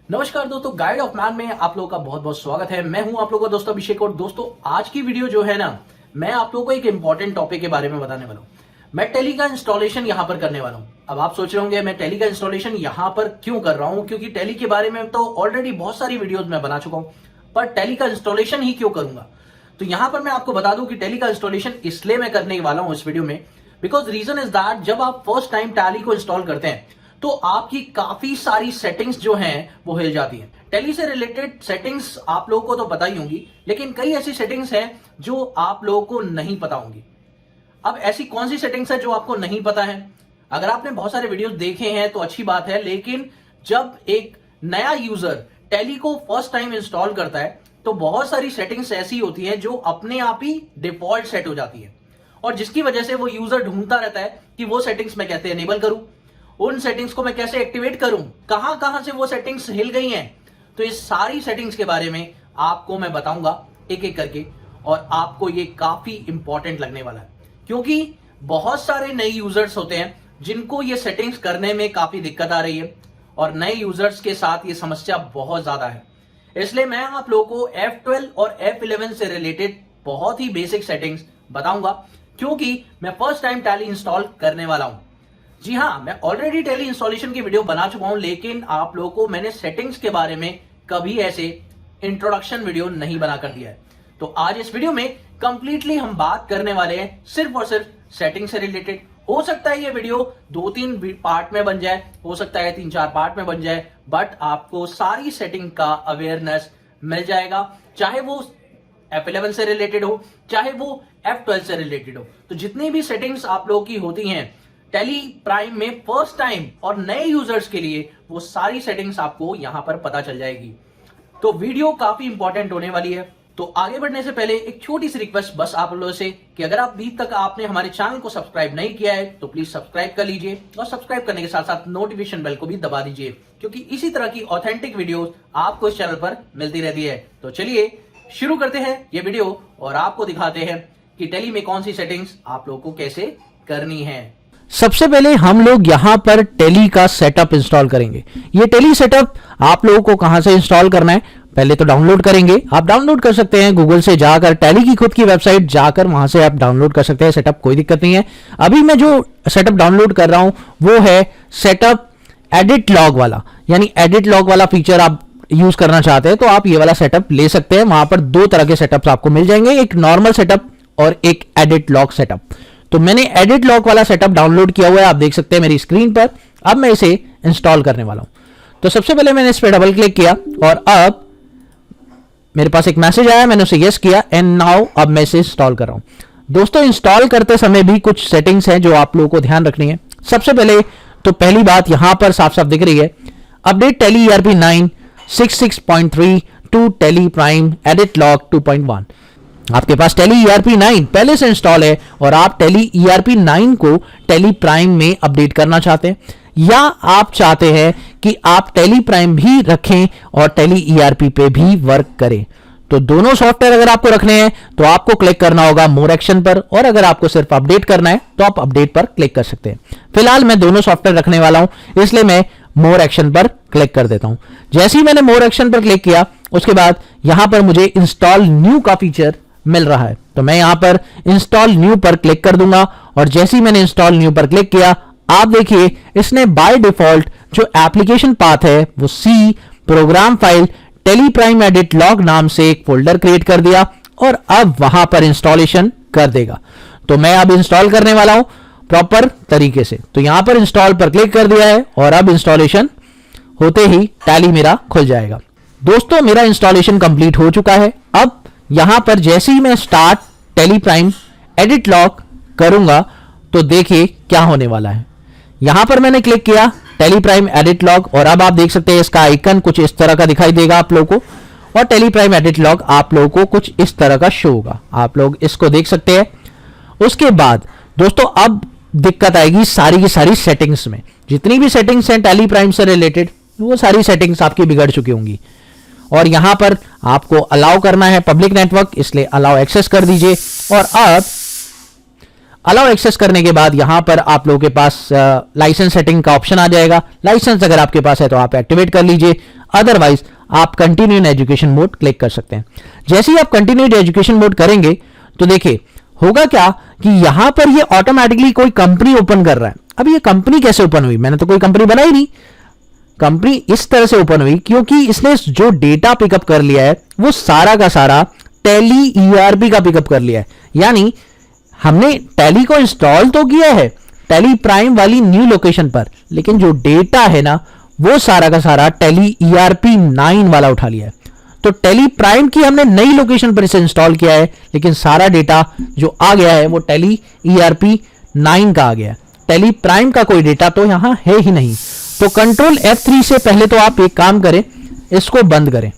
नमस्कार दोस्तों, guide of man में आप लोगों का बहुत बहुत स्वागत है। मैं हूं आप लोगों का दोस्त अभिषेक। और दोस्तों, आज की वीडियो जो है ना, मैं आप लोगों को एक इंपॉर्टेंट टॉपिक के बारे में बताने वाला हूं। मैं टेली का इंस्टॉलेशन यहां पर करने वाला हूं। अब आप सोच रहे होंगे मैं टेली का इंस्टॉलेशन यहां पर क्यों कर रहा हूं, क्योंकि टेली के बारे में तो ऑलरेडी बहुत सारी वीडियोज मैं बना चुका हूं, पर टेली का इंस्टॉलेशन ही क्यों करूंगा। तो यहां पर मैं आपको बता दूं कि टेली का इंस्टॉलेशन इसलिए मैं करने वाला हूं इस वीडियो में, बिकॉज रीजन इज दैट जब आप फर्स्ट टाइम टैली को इंस्टॉल करते हैं तो आपकी काफी सारी सेटिंग्स जो हैं वो हिल जाती हैं। टेली से रिलेटेड सेटिंग्स आप लोगों को तो पता ही होंगी, लेकिन कई ऐसी सेटिंग्स हैं जो आप लोगों को नहीं पता होंगी। अब ऐसी कौन सी सेटिंग्स है जो आपको नहीं पता है? अगर आपने बहुत सारे वीडियोस देखे हैं तो अच्छी बात है, लेकिन जब एक नया यूजर टेली को फर्स्ट टाइम इंस्टॉल करता है तो बहुत सारी सेटिंग्स ऐसी होती हैं जो अपने आप ही डिफॉल्ट सेट हो जाती है, और जिसकी वजह से वो यूजर ढूंढता रहता है कि वो सेटिंग्स मैं कैसे एनेबल करूं, उन सेटिंग्स को मैं कैसे एक्टिवेट करूं, कहां कहां से वो सेटिंग्स हिल गई हैं। तो इस सारी सेटिंग्स के बारे में आपको मैं बताऊंगा एक एक करके, और आपको ये काफी इंपॉर्टेंट लगने वाला है, क्योंकि बहुत सारे नए यूजर्स होते हैं जिनको ये सेटिंग्स करने में काफी दिक्कत आ रही है, और नए यूजर्स के साथ ये समस्या बहुत ज्यादा है। इसलिए मैं आप लोगों को F12 और F11 से रिलेटेड बहुत ही बेसिक सेटिंग्स बताऊंगा, क्योंकि मैं फर्स्ट टाइम टैली इंस्टॉल करने वाला हूं। जी हाँ, मैं ऑलरेडी टेली इंस्टॉलेशन की वीडियो बना चुका हूं, लेकिन आप लोगों को मैंने सेटिंग्स के बारे में कभी ऐसे इंट्रोडक्शन वीडियो नहीं बनाकर दिया है। तो आज इस वीडियो में कंप्लीटली हम बात करने वाले हैं सिर्फ और सिर्फ सेटिंग से रिलेटेड। हो सकता है ये वीडियो 2-3 पार्ट में बन जाए, हो सकता है 3-4 पार्ट में बन जाए, बट आपको सारी सेटिंग का अवेयरनेस मिल जाएगा, चाहे वो F11 से रिलेटेड हो, चाहे वो F12 से रिलेटेड हो। तो जितनी भी सेटिंग्स आप लोगों की होती हैं टेली प्राइम में फर्स्ट टाइम और नए यूजर्स के लिए, वो सारी सेटिंग्स आपको यहां पर पता चल जाएगी। तो वीडियो काफी इंपॉर्टेंट होने वाली है। तो आगे बढ़ने से पहले एक छोटी सी रिक्वेस्ट बस आप लोगों से, कि अगर आप अभी तक आपने हमारे चैनल को सब्सक्राइब नहीं किया है तो प्लीज सब्सक्राइब कर लीजिए, और सब्सक्राइब करने के साथ साथ नोटिफिकेशन बेल को भी दबा दीजिए, क्योंकि इसी तरह की ऑथेंटिक वीडियोस आपको इस चैनल पर मिलती रहती है। तो चलिए शुरू करते हैं ये वीडियो, और आपको दिखाते हैं कि टेली में कौन सी सेटिंग्स आप लोगों को कैसे करनी है। सबसे पहले हम लोग यहां पर टेली का सेटअप इंस्टॉल करेंगे। ये टेली सेटअप आप लोगों को कहां से इंस्टॉल करना है, पहले तो डाउनलोड करेंगे। आप डाउनलोड कर सकते हैं गूगल से जाकर, टेली की खुद की वेबसाइट जाकर वहां से आप डाउनलोड कर सकते हैं सेटअप, कोई दिक्कत नहीं है। अभी मैं जो सेटअप डाउनलोड कर रहा हूं वो है सेटअप एडिट लॉग वाला, यानी एडिट लॉग वाला फीचर आप यूज करना चाहते हैं तो आप ये वाला सेटअप ले सकते हैं। वहां पर 2 तरह के सेटअप्स आपको मिल जाएंगे, एक नॉर्मल सेटअप और एक एडिट लॉग सेटअप। तो मैंने एडिट लॉग वाला सेटअप डाउनलोड किया हुआ है, आप देख सकते हैं मेरी स्क्रीन पर। अब मैं इसे इंस्टॉल करने वाला हूं। तो सबसे पहले मैंने इस पर डबल क्लिक किया, और अब मेरे पास एक मैसेज आया, मैंने उसे यस किया, एंड नाउ अब मैं इसे इंस्टॉल कर रहा हूं। दोस्तों, इंस्टॉल करते समय भी कुछ सेटिंग्स हैं जो आप लोगों को ध्यान रखनी है। सबसे पहले तो पहली बात यहां पर साफ साफ दिख रही है, update Tally ERP 9 66.3 to Tally Prime edit log 2.1। आपके पास टेली ERP 9 पहले से इंस्टॉल है और आप टेली ERP 9 को टेली प्राइम में अपडेट करना चाहते हैं, या आप चाहते हैं कि आप टेली प्राइम भी रखें और टेली ERP पे भी वर्क करें। तो दोनों सॉफ्टवेयर अगर आपको रखने हैं तो आपको क्लिक करना होगा मोर एक्शन पर, और अगर आपको सिर्फ अपडेट करना है तो आप अपडेट पर क्लिक कर सकते हैं। फिलहाल मैं दोनों सॉफ्टवेयर रखने वाला हूं, इसलिए मैं मोर एक्शन पर क्लिक कर देता हूं। जैसे ही मैंने मोर एक्शन पर क्लिक किया, उसके बाद यहां पर मुझे इंस्टॉल न्यू का फीचर मिल रहा है, तो मैं यहां पर इंस्टॉल न्यू पर क्लिक कर दूंगा। और जैसे ही मैंने इंस्टॉल न्यू पर क्लिक किया, आप देखिए इसने बाय डिफॉल्ट जो एप्लीकेशन पाथ है वो C program file Tally Prime edit log नाम से एक फोल्डर क्रिएट कर दिया, और अब वहां पर इंस्टॉलेशन कर देगा। तो मैं अब इंस्टॉल करने वाला हूं प्रॉपर तरीके से। तो यहां पर इंस्टॉल पर क्लिक कर दिया है, और अब इंस्टॉलेशन होते ही टैली मेरा खुल जाएगा। दोस्तों, मेरा इंस्टॉलेशन कंप्लीट हो चुका है। अब यहां पर जैसे ही मैं start tele Prime edit log करूंगा तो देखिए क्या होने वाला है। यहां पर मैंने क्लिक किया टेली प्राइम एडिट लॉग, और अब आप देख सकते हैं इसका आइकन कुछ इस तरह का दिखाई देगा आप लोगों को, और टेली प्राइम एडिट लॉग आप लोगों को कुछ इस तरह का शो होगा। आप लोग इसको देख सकते हैं। उसके बाद दोस्तों, अब दिक्कत आएगी सारी की सारी सेटिंग्स में। जितनी भी सेटिंग्स हैं टेली प्राइम से रिलेटेड, वो सारी सेटिंग्स आपकी बिगड़ चुकी होंगी। और यहां पर आपको अलाउ करना है पब्लिक नेटवर्क, इसलिए अलाउ एक्सेस कर दीजिए। और अलाउ एक्सेस करने के बाद यहां पर आप लोगों के पास लाइसेंस सेटिंग का ऑप्शन आ जाएगा। लाइसेंस अगर आपके पास है तो आप एक्टिवेट कर लीजिए, अदरवाइज आप continue in education mode click कर सकते हैं। जैसे ही आप कंटिन्यू इन एजुकेशन मोड करेंगे तो देखिए होगा क्या कि यहां पर ये ऑटोमेटिकली कोई कंपनी ओपन कर रहा है। अब ये कंपनी कैसे ओपन हुई? मैंने तो कोई कंपनी बनाई नहीं। कंपनी इस तरह से ओपन हुई क्योंकि इसने जो डेटा पिकअप कर लिया है वो सारा का सारा टैली ईआरपी का पिकअप कर लिया है। यानी हमने टैली को इंस्टॉल तो किया है टैली प्राइम वाली न्यू लोकेशन पर, लेकिन जो डेटा है ना वो सारा का सारा टैली ईआरपी 9 वाला उठा लिया है। तो टैली प्राइम की हमने नई लोकेशन पर इसे इंस्टॉल किया है, लेकिन सारा डेटा जो आ गया है वो टैली ईआरपी 9 का आ गया है। टैली प्राइम का कोई डेटा तो यहां है ही नहीं। तो कंट्रोल F3 से पहले तो आप एक काम करें, इसको बंद करें,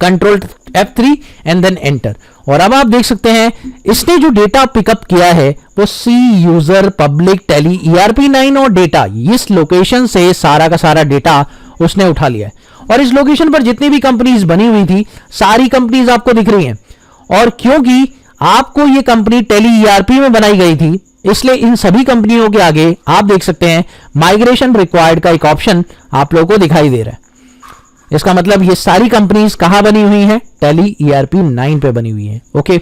control F3 and then enter. और अब आप देख सकते हैं इसने जो डेटा पिकअप किया है वो सी यूजर पब्लिक टैली ईआरपी 9 और डेटा, इस लोकेशन से सारा का सारा डेटा उसने उठा लिया है। और इस लोकेशन पर जितनी भी कंपनीज बनी हुई थी सारी कंपनीज आपको दिख रही हैं। और क्योंकि आपको ये कंपनी टैली ईआरपी में बनाई गई थी, इसलिए इन सभी कंपनियों के आगे आप देख सकते हैं माइग्रेशन रिक्वायर्ड का एक ऑप्शन आप लोगों को दिखाई दे रहा है। इसका मतलब ये सारी कंपनीज कहां बनी हुई हैं? टैली ईआरपी 9 पे बनी हुई हैं। ओके,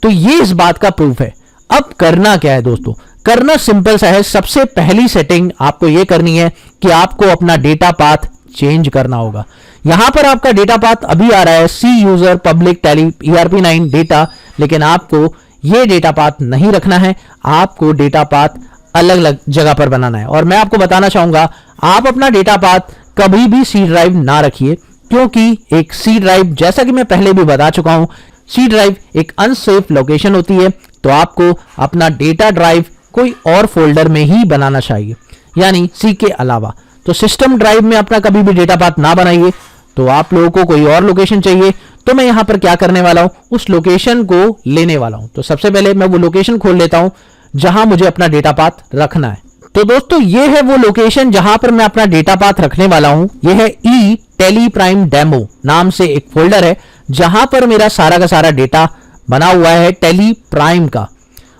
तो ये इस बात का प्रूफ है। अब करना क्या है दोस्तों? करना सिंपल सा है। सबसे पहली सेटिंग आपको यह करनी है कि आपको अपना डेटा पाथ चेंज करना होगा। यहां पर आपका डेटा पाथ अभी आ रहा है C user public Tally ERP 9 data, लेकिन आपको यह डेटा पाथ नहीं रखना है। आपको डेटा पाथ अलग अलग जगह पर बनाना है। और मैं आपको बताना चाहूंगा आप अपना डेटा पाथ कभी भी सी ड्राइव ना रखिए, क्योंकि एक सी ड्राइव, जैसा कि मैं पहले भी बता चुका हूं, सी ड्राइव एक अनसेफ लोकेशन होती है। तो आपको अपना डेटा ड्राइव कोई और फोल्डर में ही बनाना चाहिए, यानी सी के अलावा। तो सिस्टम ड्राइव में अपना कभी भी डेटा पाथ ना बनाइए। तो आप लोगों को कोई और लोकेशन चाहिए, तो मैं यहां पर क्या करने वाला हूं, उस लोकेशन को लेने वाला हूं। तो सबसे पहले मैं वो लोकेशन खोल लेता हूं जहां मुझे अपना डेटा पाथ रखना है। तो दोस्तों ये है वो लोकेशन जहां पर मैं अपना डेटा पाथ रखने वाला हूं। ये है ई टैली प्राइम डेमो नाम से एक फोल्डर है जहां पर मेरा सारा का सारा डेटा बना हुआ है टैली प्राइम का।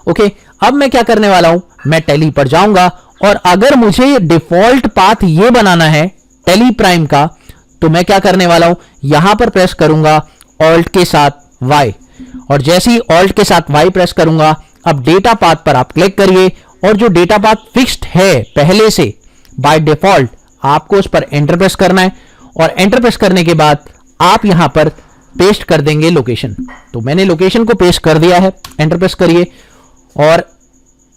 ओके, अब मैं क्या करने वाला हूं, मैं टैली पर जाऊंगा और अगर मुझे डिफॉल्ट पाथ ये बनाना है टैली प्राइम का, तो मैं क्या करने वाला हूं, यहां पर प्रेस करूंगा ऑल्ट के साथ वाई, और जैसे ही ऑल्ट के साथ वाई प्रेस करूंगा, अब डेटा पाथ पर आप क्लिक करिए और जो डेटा पाथ फिक्स्ड है पहले से बाय डिफॉल्ट, आपको उस पर एंटर प्रेस करना है। और एंटर प्रेस करने के बाद आप यहां पर पेस्ट कर देंगे लोकेशन। तो मैंने लोकेशन को पेस्ट कर दिया है। एंटर प्रेस करिए और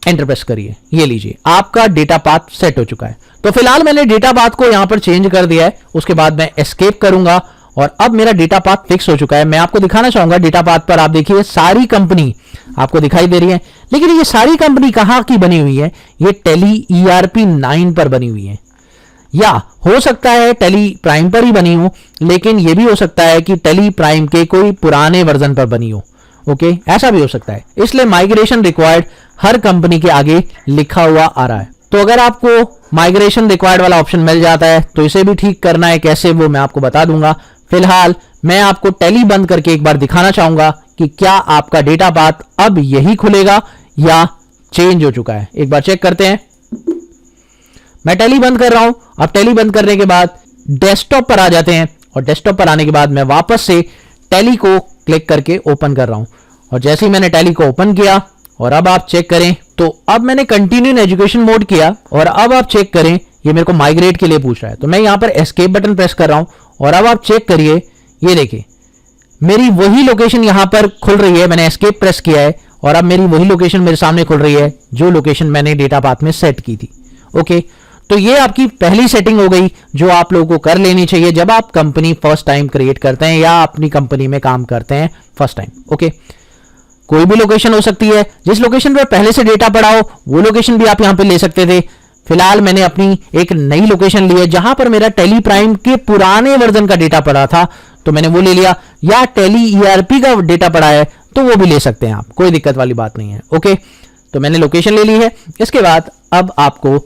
एंटर प्रेस करिए, ये लीजिए आपका डेटा पाथ सेट हो चुका है। तो फिलहाल मैंने डेटा पाथ को यहां पर चेंज कर दिया है। उसके बाद मैं एस्केप करूंगा और अब मेरा डेटा पाथ फिक्स हो चुका है। मैं आपको दिखाना चाहूंगा डेटा पाथ पर आप देखिए सारी कंपनी आपको दिखाई दे रही है, लेकिन ये सारी कंपनी कहां की बनी हुई है, ये टैली ईआरपी 9 पर बनी हुई है। या हो सकता है टैली प्राइम पर ही बनी हो, लेकिन यह भी हो सकता है कि टैली प्राइम के कोई पुराने वर्जन पर बनी हो। ओके, ऐसा भी हो सकता है। इसलिए माइग्रेशन रिक्वायर्ड हर कंपनी के आगे लिखा हुआ आ रहा है। तो अगर आपको माइग्रेशन रिक्वायर्ड वाला ऑप्शन मिल जाता है तो इसे भी ठीक करना है कैसे, वो मैं आपको बता दूंगा। फिलहाल मैं आपको टैली बंद करके एक बार दिखाना चाहूंगा कि क्या आपका डेटा पाथ अब यही खुलेगा या चेंज हो चुका है। एक बार चेक करते हैं। मैं टैली बंद कर रहा हूं। अब टैली बंद करने के बाद डेस्कटॉप पर आ जाते हैं और डेस्कटॉप पर आने के बाद मैं वापस से टैली को क्लिक करके ओपन कर रहा हूं। और जैसे ही मैंने टैली को ओपन किया और अब आप चेक करें तो अब मैंने कंटिन्यू इन एजुकेशन मोड किया और अब आप चेक करें ये मेरे को माइग्रेट के लिए पूछ रहा है। तो मैं यहां पर एस्केप बटन प्रेस कर रहा हूं और अब आप चेक करिए, ये देखिए मेरी वही लोकेशन यहां पर खुल रही है। मैंने एस्केप प्रेस किया है और अब मेरी वही लोकेशन मेरे सामने खुल रही है जो लोकेशन मैंने डेटा पाथ में सेट की थी। ओके, तो ये आपकी पहली सेटिंग हो गई जो आप लोगों को कर लेनी चाहिए जब आप कंपनी फर्स्ट टाइम क्रिएट करते हैं या अपनी कंपनी में काम करते हैं फर्स्ट टाइम। ओके, कोई भी लोकेशन हो सकती है, जिस लोकेशन पर पहले से डेटा पड़ा हो वो लोकेशन भी आप यहां पे ले सकते थे। फिलहाल मैंने अपनी एक नई लोकेशन ली है जहां पर मेरा टैली प्राइम के पुराने वर्जन का डेटा पड़ा था, तो मैंने वो ले लिया। या टैली ईआरपी का डेटा पड़ा है तो वो भी ले सकते हैं आप, कोई दिक्कत वाली बात नहीं है। ओके, तो मैंने लोकेशन ले ली है। इसके बाद अब आपको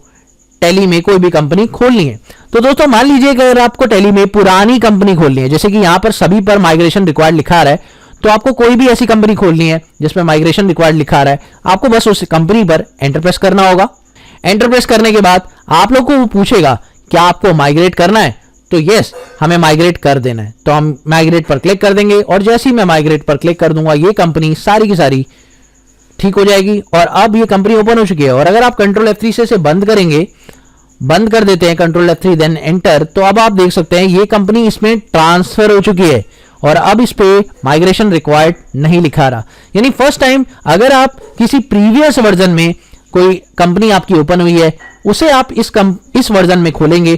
टैली में कोई भी कंपनी खोलनी है। तो दोस्तों मान लीजिए कि अगर आपको टैली में पुरानी कंपनी खोलनी है, जैसे कि यहां पर सभी पर माइग्रेशन रिक्वायर्ड लिखा आ रहा है, तो आपको कोई भी ऐसी कंपनी खोलनी है जिसमें माइग्रेशन रिक्वायर्ड लिखा रहा है, आपको बस उस कंपनी पर एंटर प्रेस करना होगा। एंटर प्रेस करने के बाद आप लोग को वो पूछेगा क्या आपको माइग्रेट करना है, तो यस हमें माइग्रेट कर देना है, तो हम माइग्रेट पर क्लिक कर देंगे और जैसे ही मैं माइग्रेट पर क्लिक कर दूंगा ये कंपनी सारी की सारी ठीक हो जाएगी और अब ये कंपनी ओपन हो चुकी है। और अगर आप कंट्रोल F3 से इसे बंद करेंगे, बंद कर देते हैं कंट्रोल F3 देन एंटर, तो अब आप देख सकते हैं ये कंपनी इसमें ट्रांसफर हो चुकी है और अब इस पे माइग्रेशन रिक्वायर्ड नहीं लिखा रहा। यानी फर्स्ट टाइम अगर आप किसी प्रीवियस वर्जन में कोई कंपनी आपकी ओपन हुई है उसे आप इस वर्जन में खोलेंगे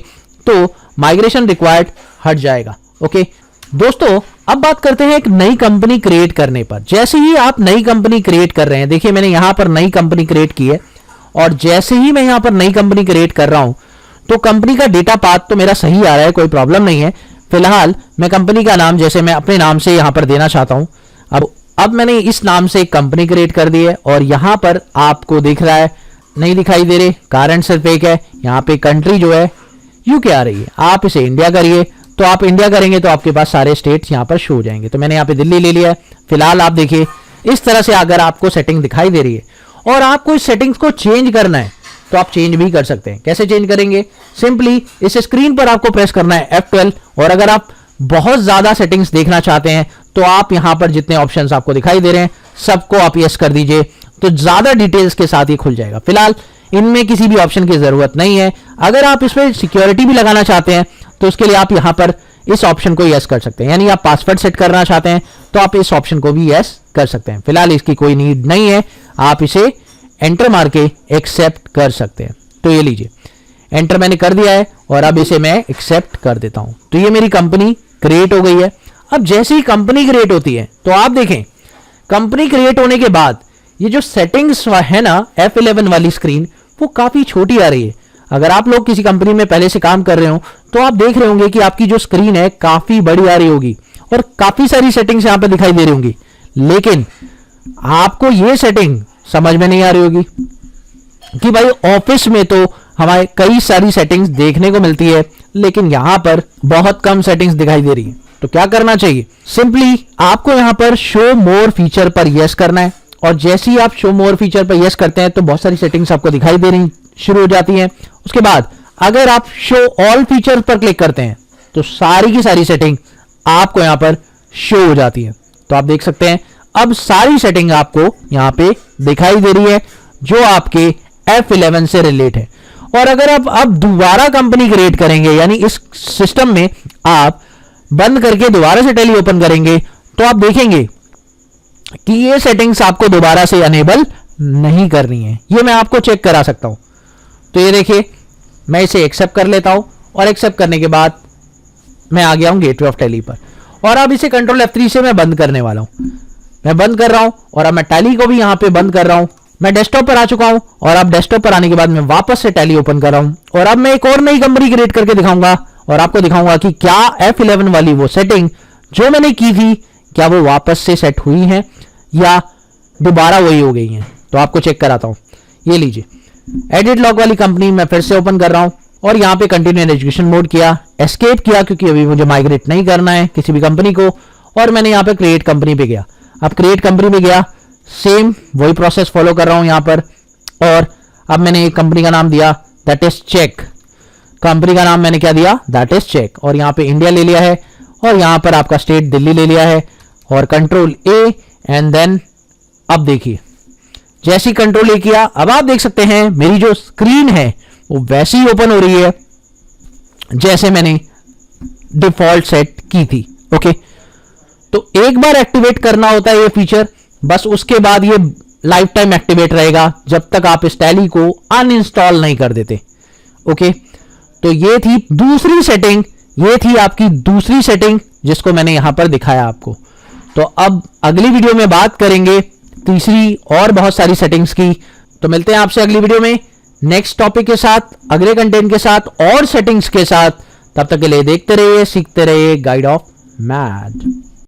तो माइग्रेशन रिक्वायर्ड हट जाएगा। ओके दोस्तों, अब बात करते हैं एक नई कंपनी क्रिएट करने पर। जैसे ही आप नई कंपनी क्रिएट कर रहे हैं, देखिए मैंने यहां पर नई कंपनी क्रिएट की है और जैसे ही मैं यहां पर नई कंपनी क्रिएट कर रहा हूं तो कंपनी का डेटा पाथ तो मेरा सही आ रहा है, कोई प्रॉब्लम नहीं है। फिलहाल मैं कंपनी का नाम जैसे मैं अपने नाम से यहां पर देना चाहता हूं। अब मैंने इस नाम से एक कंपनी क्रिएट कर दी है और यहां पर आपको दिख रहा है नहीं दिखाई दे रहे, कारण सिर्फ एक है, यहां पे कंट्री जो है यूके आ रही है। आप इसे इंडिया करिए, तो आप इंडिया करेंगे तो आपके पास सारे स्टेट्स यहां पर शो हो जाएंगे। तो मैंने यहां पे दिल्ली ले लिया है। फिलहाल आप देखिए इस तरह से अगर आपको सेटिंग दिखाई दे रही है और आपको इस सेटिंग्स को चेंज करना है तो आप चेंज भी कर सकते हैं। कैसे चेंज करेंगे? सिंपली इस स्क्रीन पर आपको प्रेस करना है F12 और अगर आप बहुत ज्यादा सेटिंग्स देखना चाहते हैं तो आप यहां पर जितने ऑप्शंस आपको दिखाई दे रहे हैं सबको आप यस कर दीजिए, तो ज्यादा डिटेल्स के साथ ये खुल जाएगा। फिलहाल इनमें किसी भी ऑप्शन की जरूरत नहीं है। अगर आप इसमें सिक्योरिटी भी लगाना चाहते हैं तो उसके लिए आप यहां पर इस ऑप्शन को यस कर सकते हैं, यानी आप पासवर्ड सेट करना चाहते हैं तो आप इस ऑप्शन को भी यस कर सकते हैं। फिलहाल इसकी कोई नीड नहीं है, आप इसे एंटर मार के एक्सेप्ट कर सकते हैं। तो ये लीजिए एंटर मैंने कर दिया है और अब इसे मैं एक्सेप्ट कर देता हूं, तो ये मेरी कंपनी क्रिएट हो गई है। अब जैसे ही कंपनी क्रिएट होती है तो आप देखें कंपनी क्रिएट होने के बाद ये जो सेटिंग्स है ना F11 वाली स्क्रीन वो काफी छोटी आ रही है। अगर आप लोग किसी कंपनी में पहले से काम कर रहे हो तो आप देख रहे होंगे कि आपकी जो स्क्रीन है काफी बड़ी आ रही होगी और काफी सारी सेटिंग्स यहां पे दिखाई दे रही होंगी, लेकिन आपको ये सेटिंग समझ में नहीं आ रही होगी कि भाई ऑफिस में तो हमारे कई सारी सेटिंग्स देखने को मिलती है लेकिन यहां पर बहुत कम सेटिंग्स दिखाई दे रही है। तो क्या करना चाहिए? सिंपली आपको यहां पर शो मोर फीचर पर यस करना है और जैसे ही आप शो मोर फीचर पर यस करते हैं तो बहुत सारी सेटिंग्स आपको दिखाई दे रही शुरू हो जाती हैं। उसके बाद अगर आप शो ऑल फीचर पर क्लिक करते हैं तो सारी की सारी सेटिंग आपको यहां पर शो हो जाती है। तो आप देख सकते हैं अब सारी सेटिंग आपको यहां पे दिखाई दे रही है जो आपके F11 से रिलेट है। और अगर आप अब दोबारा कंपनी क्रिएट करेंगे, यानी इस सिस्टम में आप बंद करके दोबारा से टैली ओपन करेंगे तो आप देखेंगे कि ये सेटिंग्स आपको दोबारा से अनेबल नहीं करनी है। ये मैं आपको चेक करा सकता हूं। तो ये देखिए मैं इसे एक्सेप्ट कर लेता हूं और एक्सेप्ट करने के बाद मैं आ गया हूं गेटवे ऑफ टैली पर और अब इसे कंट्रोल F3 से मैं बंद करने वाला हूं। मैं बंद कर रहा हूं और अब मैं टैली को भी यहां पे बंद कर रहा हूं। मैं डेस्कटॉप पर आ चुका हूं और अब डेस्कटॉप पर आने के बाद मैं वापस से टैली ओपन कर रहा हूं और अब मैं एक और नई कंपनी क्रिएट करके दिखाऊंगा और आपको दिखाऊंगा कि क्या F11 वाली वो सेटिंग जो मैंने की थी क्या वो वापस से सेट हुई है या दोबारा वही हो गई है। तो आपको चेक कराता हूं। ये लीजिए एडिट लॉग वाली कंपनी मैं फिर से ओपन कर रहा हूं और यहां पे कंटिन्यू एजुकेशन मोड किया, एस्केप किया क्योंकि अभी मुझे माइग्रेट नहीं करना है किसी भी कंपनी को, और मैंने यहां पे क्रिएट कंपनी पे गया। अब क्रिएट कंपनी पे गया, सेम वही प्रोसेस फॉलो कर रहा हूं यहां पर और अब मैंने एक कंपनी का नाम दिया दैट इज चेक। कंपनी का नाम मैंने क्या दिया? That is check. और यहां पे इंडिया ले लिया है और यहां पर आपका स्टेट दिल्ली ले लिया है और कंट्रोल A एंड देन अब देखिए जैसी कंट्रोल A किया अब आप देख सकते हैं मेरी जो स्क्रीन है वो वैसी ही ओपन हो रही है जैसे मैंने डिफॉल्ट सेट की थी। ओके, तो एक बार एक्टिवेट करना होता है ये फीचर, बस उसके बाद ये लाइफ टाइम एक्टिवेट रहेगा जब तक आप इस टैली को अनइंस्टॉल नहीं कर देते। ओके, तो ये थी दूसरी सेटिंग, ये थी आपकी दूसरी सेटिंग जिसको मैंने यहां पर दिखाया आपको। तो अब अगली वीडियो में बात करेंगे तीसरी और बहुत सारी सेटिंग्स की। तो मिलते हैं आपसे अगली वीडियो में नेक्स्ट टॉपिक के साथ, अगले कंटेंट के साथ और सेटिंग्स के साथ। तब तक के लिए देखते रहिए, सीखते रहिए गाइड ऑफ मैड।